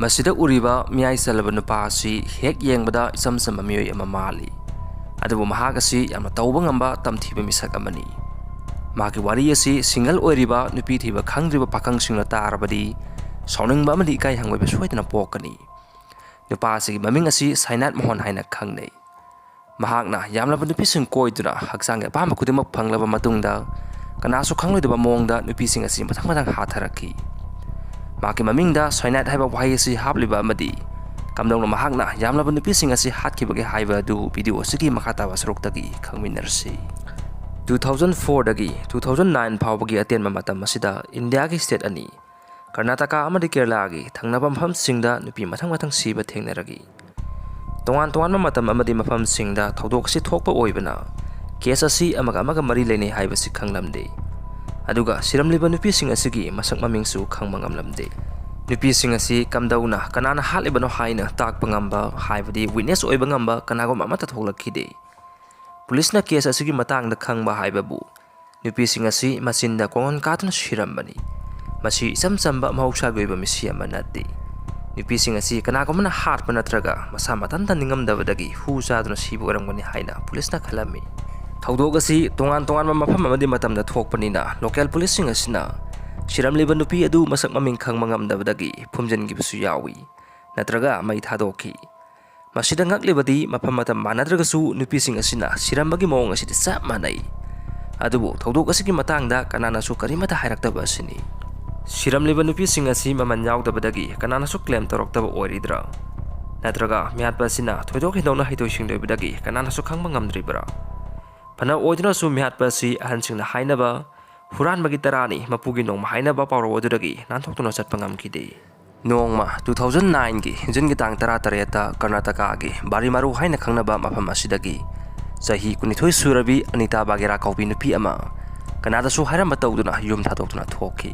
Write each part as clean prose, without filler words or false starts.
Masida uriba miyai salaba nupa asi hek yengbada isam sama miyoi ama mali. Adabu mahak asi yamna tauba ngamba tamthiba misak amani. Maki wari asi single oiriba nupi thiba khangdriba pakang singla tarabadi sauningba amadi ikai hangweba soidana pokani. Nupa asi maming asi Sainat Mohon haina khangnei. Mahakna yamlaba nupi sing koiduna haksangge apamba kudimak phanglaba matungda kanasu khangloidaba mongda nupi sing asi mathang hatharaki. Maki mamingda Sainat haiba wahai asi hapliba amadi kamdongna mahakna yamlaba nupi sing asi hatkibage haiba du video sigi makatawa saruktagi khangminarsi. 2004 dagi 2009 phawbagi atenma matam asida India gi state ani Karnataka amadi Kerala gi thangnaba mafam singda nupi mathang siba thengnaragi. Tongan matam amadi mafam singda thodok si thokpa oibana case asi amaga mari lene haiba si khanglamde. Aduga siramliba nupi sing asigi masak mamingsu khangmangamlamde. Nupi sing asi kamdauna kanana halibano haina tak pangamba haibadi witness oiba ngamba kanagom amata thoklakhide. Police na case asigi matangda khangba haibabu nupi sing asi masinda kongon katna shirambani. Masi samsamba mahausa goiba misi amanati. Nupi sing asi kanagom na hat panatraga masa matanta ningamdabadagi hu saduna sibu oramgani haina police na khalami. Thodok asi tongan mafam amadi matamda thokpanina local police sing asina siramliba nupi adu masak maming khangmangamdabadagi phumjangibasu yawi natraga mai thadoki. Masida ngaklibadi mafam matam manadragasu nupi sing asina sirambagi mawong asidi sap manai. Adubu thodok asigi matangda kananasu karimata hairakdaba asini. Siramliba nupi sing asi maman yaudabadagi kananasu claim toroktaba oiridra. Natraga miatpa asina thodok hidawna haitoi singdabadagi kananasu khangmangamdribra. Pana oidna su mihatpa si ahansingna hainaba huran bagi tarani mapugi nong hainaba pawro oduragi nanthoktuno satpangam kide. Nongma 2009 gi jingi tang tara tareta Karnataka gi Barimaru haina khangnaba mafam asidagi sahi kunithoi surabi Anita Bagera kaupi nupi ama kanada su hairamba tawduna yum thatoktuna thoki.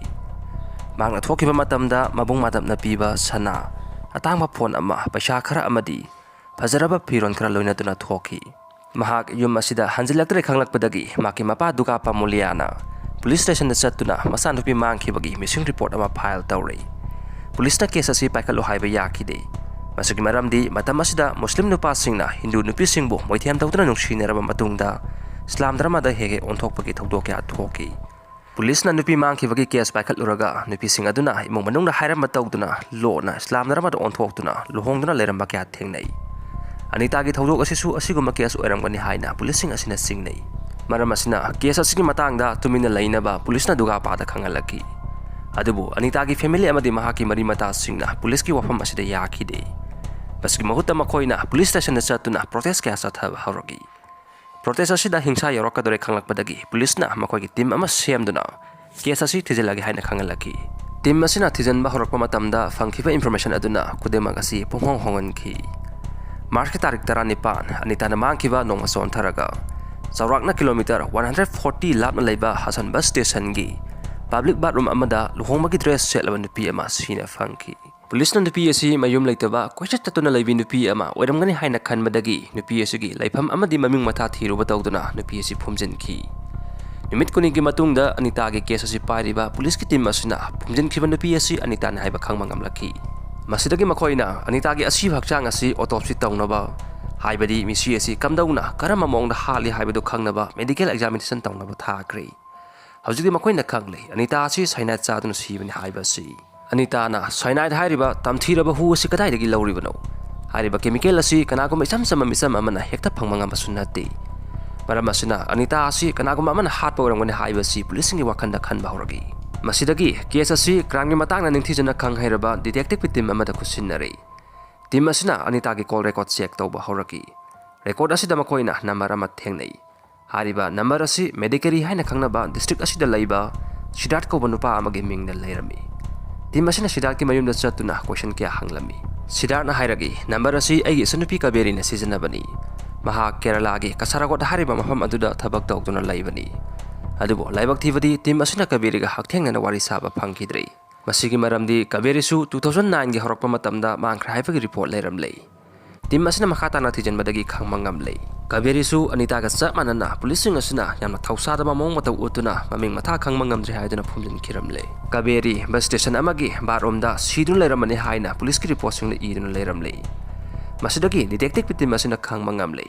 Mangna thokiba matamda mabung matamna piba sana atangma phone ama paisa khara amadi fajaraba phiron khara loinatuna thoki. Mahak yum asida hanjilaktre khanglakpadagi maki mapa duka pamuliana police station da chattuna masa nupi mangkhibagi missing report ama file tawrei. Police na case asi paikalo haiba yakide. Masagi maramdi matam asida Muslim nupa singna Hindu nupi singbo moithiam tawtuna nungsinaraba matungda Islam dharma da hege onthokpagi thodok ya thoki. Police na nupi mangkhibagi case paikaluraga nupi sing aduna imong manungna hairam matawduna law na Islam dharma da onthoktuna luhongduna leramba kya thengnai. Anita gi thodok asisu asiguma case oiramgani haina police sing asina singnei. Maram asina case asigi matangda tumina lainaba police na duga pada khangalaki. Adubu Anita gi family amadi mahaki mari mata singna police ki wafam asida yakhide. Baski mahuta makoina police station na chatuna protest kya sathab haurogi. Protest asida hingsa yorokadore khanglakpadagi police na makoi gi team ama semduna case asi thijelagi haina khangalaki. Team asina thijanba horokpa matamda fangkhiba information aduna kudemag asi ponghong hongan khi. March ki tarik 19 Anita na mangkhiba nong ason tharaga Saurakna kilometer 140 lapna leiba Hasan bus station gi public bathroom amada luhongmagi dress setlaba nupi ama sina fangki. Police na nupi asi mayum leitaba koichat tatuna leibi nupi ama oiramgani haina khanmadagi nupi asigi leifam amadi maming matha thiruba tawduna nupi asi phumjanki. Numit kuningki matungda Anita gi case asi pairiba police ki team asina phumjankhiba nupi asi Anita na haiba khangmangamlaki. Masidagi makoina Anita gi asi hakchang asi autopsy tawnaba haibadi misi asi kamdauna karama mongda hali haibedo khangnaba medical examination tawnaba thakre. Hawjigi makoina khangle Anita asi Sainat chaduna sibani haibasi. Anita na Sainat hairiba tamthiraba hu asi kadaidagi lawribano. Hairiba chemical asi kanagoma isam amana hekta phangmangamba sunnati. Maram asina Anita asi kanagoma amana hatpa oramgani haibasi police ngi wakhanda khanba horagi. Masidagi case asi crime gi matangna ningthijana khanghairaba detective team amada khusinnare. Team asina Anita gi call record check tawba horaki. Record asida makoina number ama thengnei. Hariba number asi medicary haina khangnaba district asida laiba Siddharth ko banupa amagi mingna leirami. Team asina Siddharth ki mayumda chatuna question kya hanglami. Siddharth na hairagi number asi aigi sanupi kaberi na sijanabani. Maha Kerala gi Kasaragot hariba mafam aduda thabak tawduna laibani. Adubo laibak thibadi team asina kaberiga hakthengna na wari saba phangkhidre. Masigi maramdi kaberisu 2009 gi horokpa matamda mangkhra haibagi report leiramlei. Tim asina makha tana thijanbadagi khangma ngamle. Kaberisu Anita ga chap manana pulising asina yamna thausa da mamong mata utuna maming matha khangma ngamdre haiduna phumjin khiramle. Kaberi bus station amagi baromda sidun leiramani haina police ki report sing idun leiramle. Masidagi detective pitim asina khangma ngamle.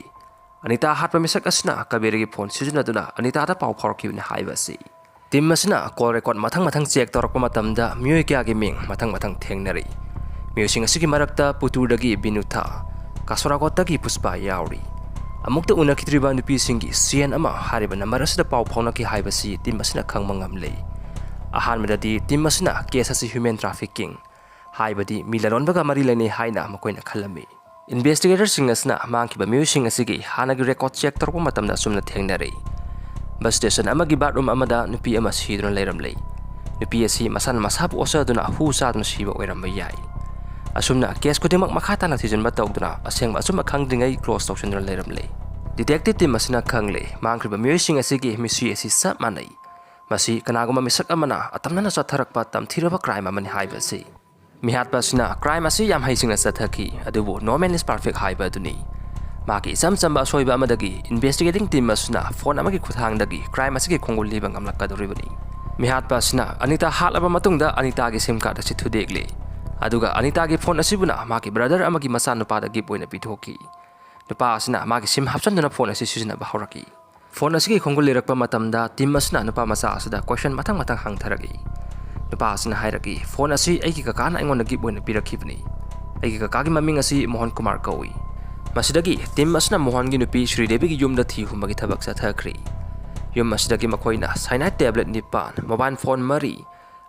Anita hatpa misak asina Kaberi gi phone sijunaduna Anita da pau phorkibni haibasi. Tim asina call record mathang check torakpa matamda miyoi kya gi ming mathang thengnari. Miyosing asigi marakta puturdagi binutha Kasorakotagi puspa yauri. Amukta unakitriba nupising sian ama hariba number asida pau phaunaki haibasi tim asina khangma ngamle. Ahanmadadi tim asina case asi human trafficking haibadi milaronbaga mari lene haina makoina khalami. Investigators sing asna mangkiba miyosing asigi hanagi record check torpa matamda sumna thengnare. Bus station amagi bathroom amada nupi ama sidron leiramle. Nupi asi masan masapu osaduna hu sadun siba oiramba yai. Asumna case kudimak makata na thijan batawduna aseng asuma khangdingai close toction leiramle. Detective team asina khangle mangkriba miyosing asigi misi asi sap manai. Masi kanaguma misak amana atamna na satharakpa tamthiraba crime amani haibasi. Mihatpa sina crime asi yam haising sathaki adubu no man is perfect haiba duni. Maki samsamba soiba amadagi investigating team asina phone amagi khuthangdagi crime asigi khongul libang amlakadoribani. Mihatpa sina Anita halaba matungda Anita gi sim card asi thudekle. Aduga Anita gi phone asibuna maki brother amagi masa nupa da gi poina pithoki. Nupa asina magi sim hapchanduna phone asi sijinaba horaki. Phone asigi khongul lirakpa matamda team asina nupa masa asida question mathang hangtharagi. Nupa asina hairaki phone asi aigi kakana aingon gi poina pirakhibni. Aigi kakagi maming asi Mohan Kumar kawi. Masidagi team asina Mohan gi nupi Sri Devi gi yumda thi humagi thabak sathakri. Yum masidagi makoina cyanide tablet nipan mobile phone mari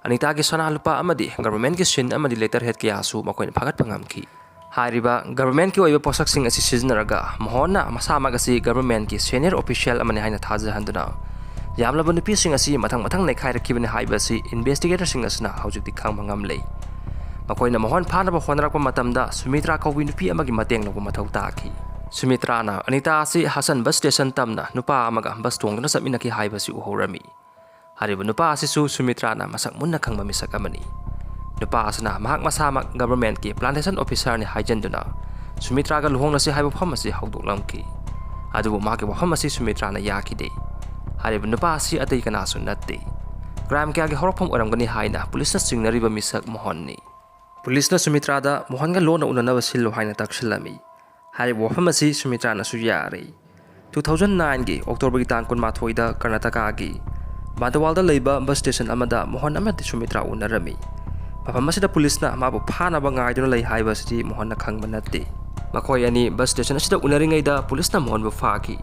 Anita gi sana lupa amadi government gi sin amadi letterhead ki asu makoina phagat pangamki. Hairiba government ki oiba posak sing asi siznaraga mohonna masa magasi government ki senior official amani haina thaja handuna. Yamlaba nupi sing asi mathang nei khaira kibani haibasi investigator sing asna haujukti khangma ngamle. Makoina mohon phanaba honrakpa matamda Sumitra kawi nupi amagi mateng logo mathau taki. Sumitra na Anita asi Hasan bus station tamna nupa amaga bus tongduna sapminaki haibasi uhorami. Hariba nupa asisu Sumitra na masak munna khangma misak amani. Nupa asna mahak masamak government ki plantation officer ni haijanduna Sumitra ga luhong nasi haiba phamasi haudoklamki. Adubu maki phamasi Sumitra na yakide. Hariba nupa asi atai kana sunnatti. Crime kya gi horpham oramgani haina police na singnariba misak Mohonni. Police na Sumitra da Mohan ga lona unana basillo haina takshilami. Hariba phamasi Sumitra na suyare. 2009 gi October gi tangkon mathoida Karnataka gi Badawalda leiba bus station amada Mohan amati Sumitra unarami. Papamasida police na mabu phana ba ngaiduna lei haibasi Mohan na khangba natte. Makoi ani bus station asida unaringai da police na Mohan bu phaki.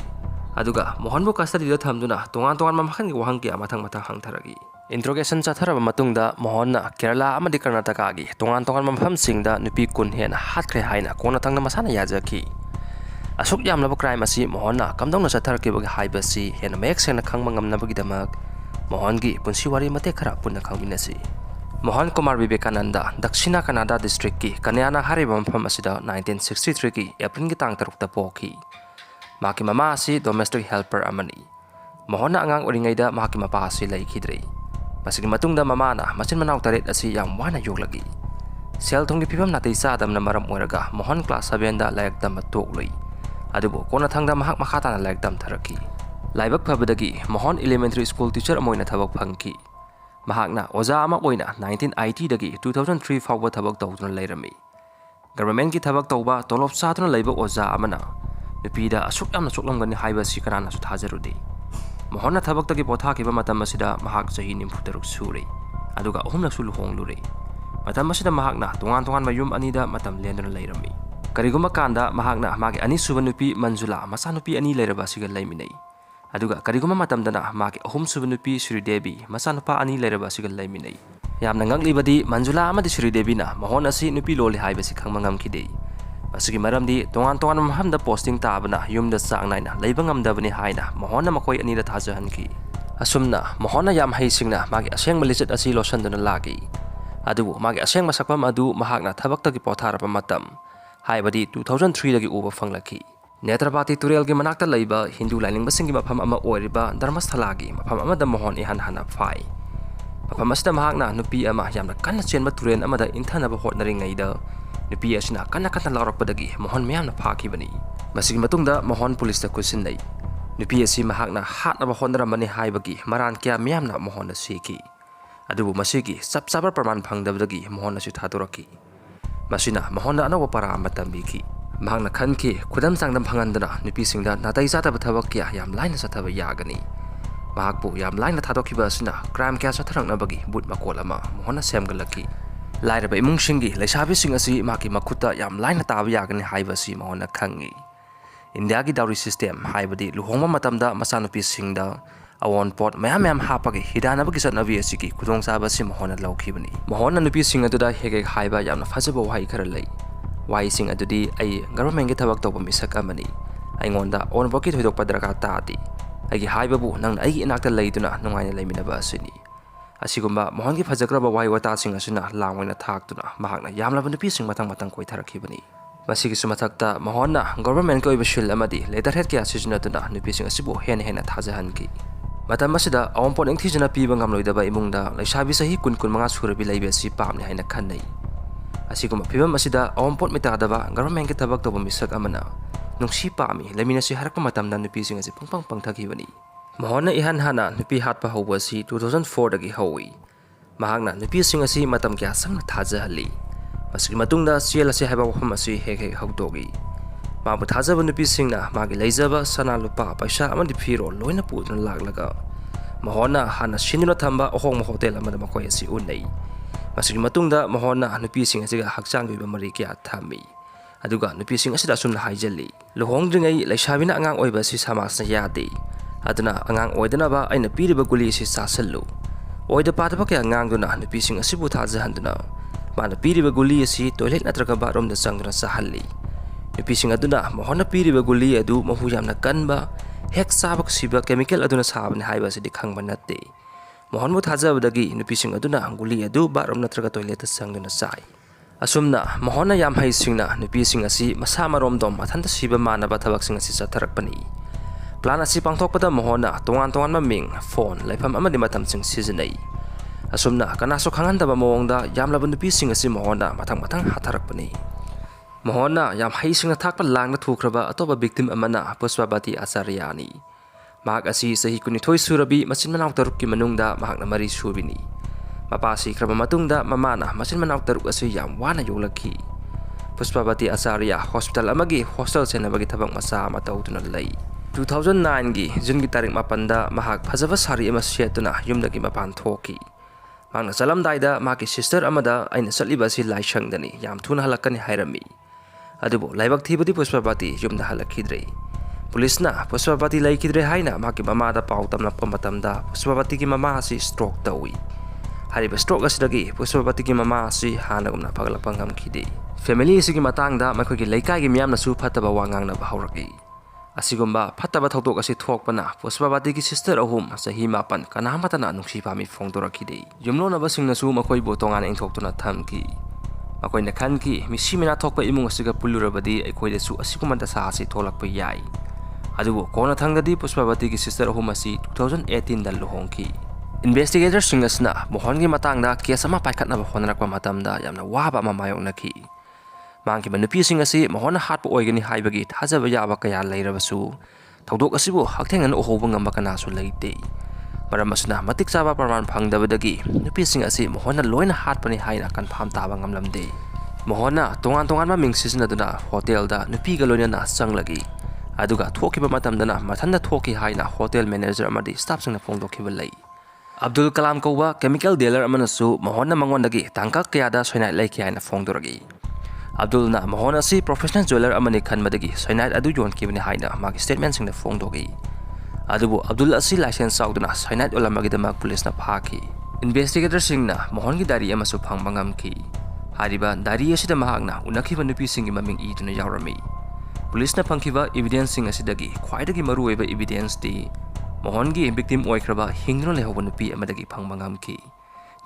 Aduga Mohan bu custody da thamduna tongan mamakhan gi wahang ki amathang hangtharagi. Interrogation chatharaba matungda Mohan na Kerala amadi Karnataka gi tongan mafam singda nupi kun hena hatkre haina kona thangna masana yajaki. Asuk yamlaba crime asi Mohan na kamdong na chatharaki bagi haibasi hena mek sena khangma ngamnabagi damak Mohan gi punsi wari mate khara punna khangminasi. Mohan Kumar Vivekananda Dakshina Kannada district ki Kanyana hariba mafam asida 1963 ki April gi tang tarukta poki. Maki mama asi domestic helper amani. Mohan na angang oringaida maki mapa asi laikhidre. Masigi matungda mama na masin manaw tarit asi yang wana yoglagi. Sel thonggi pibam natay sadam na maram oiraga Mohan class 7 da layakdam matukloi. Adubo kona thangda mahak makata na layakdam tharaki. Laibak phabadagi Mohan elementary school teacher amoina thabak phangki. Mahakna Oja ama oina 1980 dagi 2003 fawba thabak tawduna leirami. Government ki thabak tawba tolop satuna leiba Oja amana nupida asuk yamna choklamgani haiba sikarana su thajarudi. Mohan na thabak tagi potha kiba matam asida mahak chahi nimputaruk suri. Aduga ohumna su luhonglure. Matam asida mahakna tongan mayum anida matam lenduna leirami. Kariguma kanda mahakna magi ani suba nupi Manjula masa nupi ani leiraba siga leiminai. Aduga kariguma matamdana maki ahum subanupi Sri Devi masa nupa ani leiraba sigal laiminai. Yamna nganglibadi Manjula amadi Sri Devi na Mohan asi nupi loli haibasi khangma ngamkide. Masigi maramdi tongan mahamda posting tabana yumda sang naina leiba ngamdabani haina Mohan na makoi ani da thajahanki. Asumna Mohan na yam haisingna magi aseng malisat asi losanduna lagi. Adubu magi aseng masakpam adu mahakna thabaktagi potharapa matam haibadi 2003 dagi uba fanglaki. Netrapati Turel gi manakta leiba Hindu lining basingi mafam ama oiriba Dharmasthala gi mafam amada Mohan ihan hana phai. Mafam asida mahakna nupi ama yamna kanna chenba turen amada inthanaba hotnaringaida nupi asina kana laurakpadagi Mohon miyamna phakibani. Masigi matungda Mohon polista kusinlay. Nupi asi mahakna hatnaba hondaramani haibagi maran kya miyamna Mohon siki. Adubu masigi sapsabar praman phangdabdagi Mohon asi thaduraki. Masina Mohon anawa para matambiki. Mahakna khanki khudam sangdam phangandana nupi singda natai jata bathabak kya yam laina sathaba yagani. Mahakpu yam laina thadokiba asina crime kya satharangnabagi but makol ama Mohon semgalaki. Lairaba imung singi leisabi sing asi maki makuta yam laina taba yagani haibasi Mohon khangi. India ki dowry system haibadi luhongma matamda masanupi singda awon pot mayam hapagi hidanaba ki satnabi asiki khudong saba si Mohon laukibani. Mohon nupi sing aduda hege haiba yamna fajaba wahai khara lei. Wahai sing adudi ai government ki thabak tawba misak amani. Aingonda on boki thoidokpa daraka taati. Ai haibabu nang ai inakta leiduna nungaina leiminaba asini. Asigumba Mohon ki fajakraba wahai wata sing asina langwaina thaktuna mahakna yamlaba nupi sing matang koi tharakibani. Masigi sumathakta Mohonna government ko ibashil amadi letterhead kya sijnatuna nupi sing asibu hen thajahanki. Matam masida awon pon engthijana piba ngamloidaba imungda leisabi sahi kun manga surabi leibe si pamni haina khannai. Asiguma pibam masida awon pon mitadaba government ki tabak toba misak amana nungsi pami lemina si harakpa matamda nupi sing asi pungpang pangthakibani. Mohonna ihan hana nupi hatpa hauba si 2004 dagi hawi. Mahakna nupi sing asi matam kya sangna thajahali. Masigi matungda siel asi haiba wafam asi hek haudogi. Mabu thajaba nupi singna magi leijaba sana lupa paisa amadi phiro loina pudna laglaga. Mohonna hana shinuna thamba ohong hotel amada makoi asi unai. Masigi matungda Mohonna nupi sing asiga hakchang biba mari kya thami. Aduga nupi sing asida sumna haijali. Lohong dringai leisabina angang oiba si samasna yade. Aduna angang oidana ba aina piriba guli si sasallu. Oida pataba kya angang duna nupi sing asibu thajahanduna. Mana piriba guli asi toilet natraga bathroom da sangduna sahalli. Nupi sing aduna Mohonna piriba guli adu mahu yamna kanba hek sabak siba chemical aduna sabne haiba si dikhangba natte. Mohon mu thajabadagi nupi sing aduna guli adu bathroom natraga toilet da sangduna sai. Asumna Mohonna yam hai singna nupi sing asi masa marom dom athanta siba manaba thabak sing asi satharakpani. Plan asi pangthokpada Mohonna tongan maming phone laifam amadi matam sing sizinai. Asumna kanaso khangandaba mawongda yamlaba nupi sing asi Mohonna matang hatharakpani. Mohonna yam hai singna thakpa langna thukraba atoba victim amana Puspabati Acharyani. Mahak asi sahi kunithoi surabi machin manaw taruk ki manungda mahakna mari subini. Mapasi kraba matungda mamana machin manaw taruk asi yam wana yoglaki. Puspabati Acharya hospital amagi hostel senabagi thabak masa matawtuna lei. 2009 gi June gi tarik mapanda mahak phajaba sari ama setuna yumdagi mapan thoki. Mangna salamdaida maki sister amada aina saliba si laisangdani yam thuna halakani hairami. Adubo laibak thibadi Puspabati yumda halakhidre. Pulisna Puspabati laikidre haina maki mamada pau tamna pamatamda Puspabati ki mama si stroke tawi. Hariba stroke asidagi Puspabati ki mama si hanagumna paglapangam khide. Family sigi matangda makhoi ki laikai gi miyamna su phataba wangangna bahawraki. Asigumba phataba thoktok asi thokpana Puspabati ki sister ahum sahi mapan kanamatana nungsi pami phongdorakhide. Yumlona basingna su makhoi bo tongana ingthoktuna thamki. Makhoi na khanki misimina thokpa imung asiga pulurabadi aikhoide su asikumanta sa asi tholakpa yai. Adubo kona thangdadi Puspabati ki sister ahum asi 2018 da lohongki. Investigators singasna Mohon gi matangda case ama paikhatnaba honrakpa matamda yamna waba ama mayoknaki. Mangki manupi sing asi Mohonna hatpa oigani haibagi thajaba yaba kaya leirabasu thodok asibu hakthengan ohoba ngamba kanasu leite. Maram asna matik chaba praman phangdabadagi nupi sing asi Mohonna loina hatpani haina confirm taba ngamlamde. Mohonna tongan ma mingsisnaduna hotel da nupi ga loina changlagi. Aduga thokiba matamdana mathanda thoki haina hotel manager amadi staff singna phongdokhiba lei. Abdul Kalam kowa chemical dealer amanasu Mohonna mangondagi tangkak kayada soinai leiki haina phongdoragi. Abdul na Mohonna si professional jeweler amani khanmadagi soinai adu yon kibani haina magi statement singna phongdogi. Adubu Abdul asi license sauduna soinai olamagi damak police na phaki. Investigator singna Mohon gi dari amasu phangbangam ki. Hariba dari asida mahagna unakhiba nupi singi maming iduna yaurami. Police na phangkhiba evidence sing asidagi khwaidagi maruoiba evidence di Mohon gi victim oikraba hingno lehoba nupi amadagi phangbangam ki.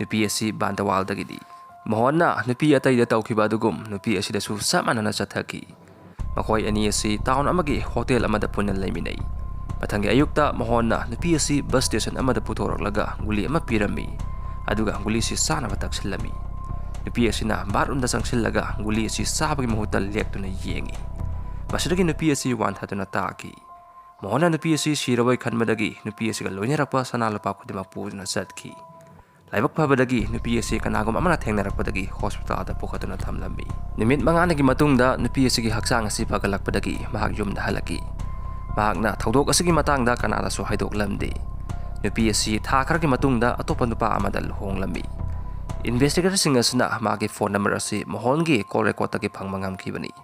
Nupi asi Bandawal dagi di. Mohonna nupi atai da tawkhiba dugum nupi asida su samanana chathaki. Makhoi ani asi town amagi hotel amada punan leiminai. Mathangi ayukta Mohonna nupi asi bus station amada puthorlaga guli ama pirami. Aduga guli si sana bataksilami. nupi asina bathroom da changsillaga guli asi sabagi mahutta leptuna yengi masidagi nupi asi wanthatuna taki mohona nupi asi sirabai khanmadagi nupi asi ga loinarapa sanalapa khudima pujuna satki laibak phabadagi nupi asi kanagum amana thengnarakpadagi hospital da pukhatuna thamlami nimit manganagi matungda nupi asi gi haksang asi phagalakpadagi mahak yumda halaki mahakna thodok asigi matangda kanada so haidok lamde nupi asi tha kharagi matungda atopa nupa amada luhonglami investigator sing asna magi phone number asi mohongi call record tagi phangmangam khibani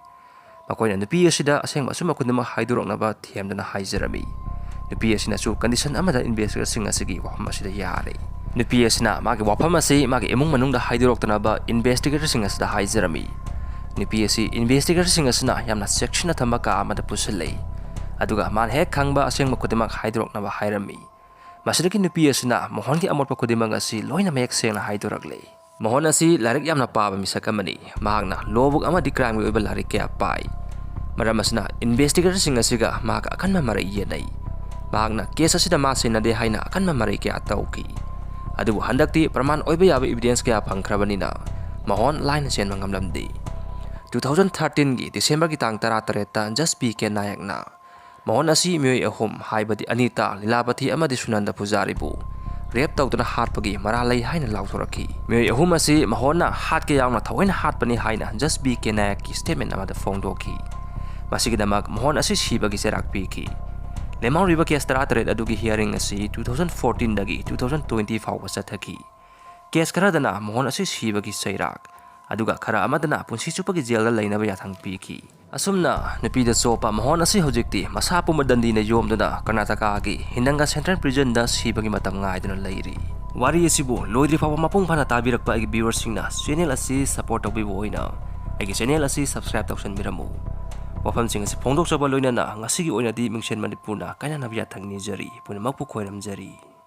makoina nupi asida asengma suma kundama haiduroknaba thiamdana haizarami nupi asina su condition amada investigator sing asigi waham asida yare nupi asina magi wafam asi magi emung manungda haiduroktanaba investigator sing asida haizarami nupi asi investigator sing asna yamna section thambaka amada pusalei aduga man hek khangba asengma kudimak haiduroknaba hairami masidagi nupi asina mohongi amorpa kudimak asi loina mek sengna haidurakle mohon asi larik yamna paba misakamani mahakna lobuk ama di crime oiba larik kya pai maram asna investigator sing asiga mahak akan mamarai yenai mahakna case asida ma sena de haina akan mamarai kya tauki adubu handakti praman oiba yaba evidence kya phangkhrabanina mohon line sen mangamlamdi 2013 gi December gi tang 13 ta just PK nayakna mohon asi myoi ahum haibadi Anita Lilapati amadi Sunanda Pujaribu rep tawtuna hatpagi maralai haina lauthoraki myoi ahum asi mohonna hat ke yawna thawaina hatpani haina just PK nayak ki statement amada phongdoki masigidamak mohon asi sibagi serak piki lemang riba case 13 adugi hearing asi 2014 dagi 2020 fawa sathaki case karadana mohon asi sibagi sairak aduga khara amadana punsi chupagi jail da lainaba yathang piki asumna nupi da sopa mohon asi hojikti masa pumadandi na yomduna Karnataka gi Hindanga Central Prison da sibagi matam ngaiduna lairi wari asibu loidri fawa mapung phana tabirakpa agi viewers singna channel asi support tawbibo oina agi channel asi subscribe tawsan miramu wafam sing asi phongdok chaba loina na ngasigi oina di Mingselmanipur na kaina nabiya thangni jari puna makpu khoiram jari